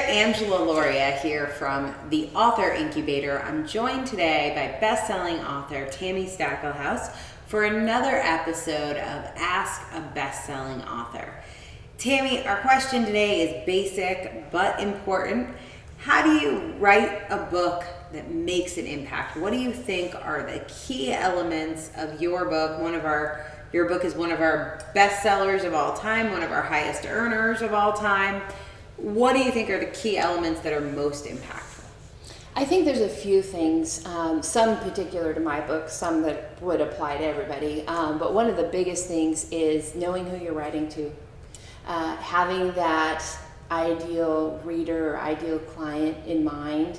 Angela Loria here from the Author Incubator. I'm joined today by best-selling author Tami Stackelhouse for another episode of Ask a Best-Selling Author. Tami, our question today is basic but important. How do you write a book that makes an impact? What do you think are the key elements of your book? Your book is one of our best sellers of all time, one of our highest earners of all time. What do you think are the key elements that are most impactful? I think there's a few things, some particular to my book, some that would apply to everybody. But one of the biggest things is knowing who you're writing to, having that ideal reader or ideal client in mind,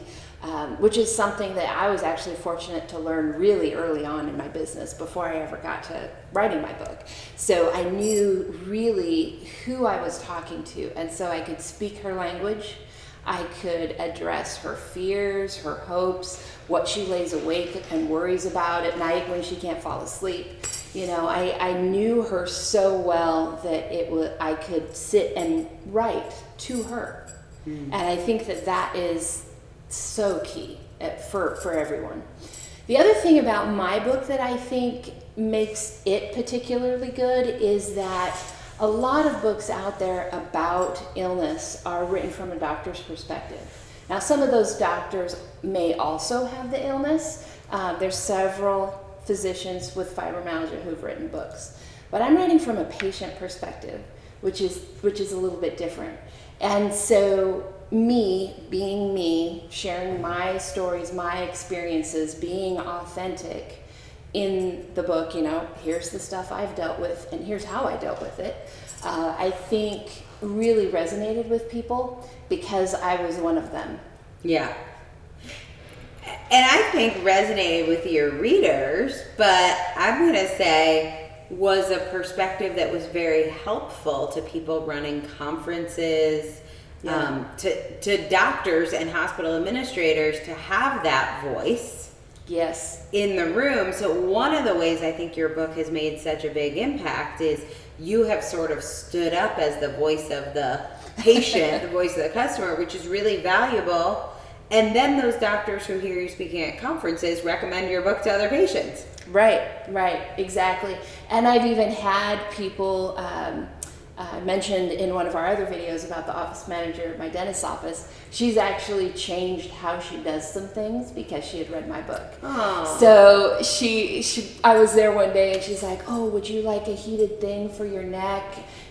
which is something that I was actually fortunate to learn really early on in my business before I ever got to writing my book. So I knew really who I was talking to, and so I could speak her language. I could address her fears, her hopes, what she lays awake and worries about at night when she can't fall asleep. You know, I knew her so well that I could sit and write to her. And I think that is so key for everyone. The other thing about my book that I think makes it particularly good is that a lot of books out there about illness are written from a doctor's perspective. Now, some of those doctors may also have the illness. There's several physicians with fibromyalgia who've written books, but I'm writing from a patient perspective, which is a little bit different. And so me, being me, sharing my stories, my experiences, being authentic in the book, you know, here's the stuff I've dealt with and here's how I dealt with it, I think really resonated with people because I was one of them. Yeah. And I think resonated with your readers, but I'm going to say was a perspective that was very helpful to people running conferences, to doctors and hospital administrators to have that voice in the room. So one of the ways I think your book has made such a big impact is you have sort of stood up as the voice of the patient, the voice of the customer, which is really valuable. And then those doctors who hear you speaking at conferences recommend your book to other patients. Right, exactly. And I've even had people mentioned in one of our other videos about the office manager at my dentist's office. She's actually changed how she does some things because she had read my book. Oh. So I was there one day and she's like, "Oh, would you like a heated thing for your neck?"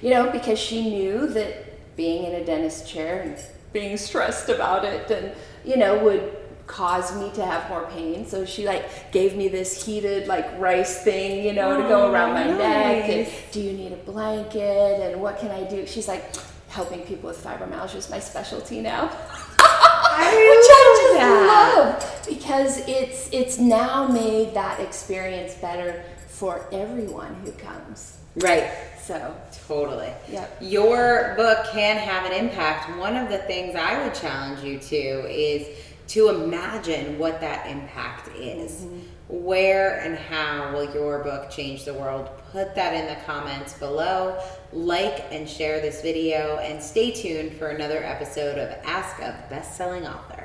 You know, because she knew that being in a dentist chair and being stressed about it and, you know, would cause me to have more pain. So she gave me this heated rice thing, you know, to go around my neck. And do you need a blanket? And what can I do? She's like, helping people with fibromyalgia is my specialty now. Which I just love because it's now made that experience better for everyone who comes. Right. So totally. Yep. Your book can have an impact. One of the things I would challenge you to is to imagine what that impact is. Mm-hmm. Where and how will your book change the world? Put that in the comments below. Like and share this video and stay tuned for another episode of Ask a Best-Selling Author.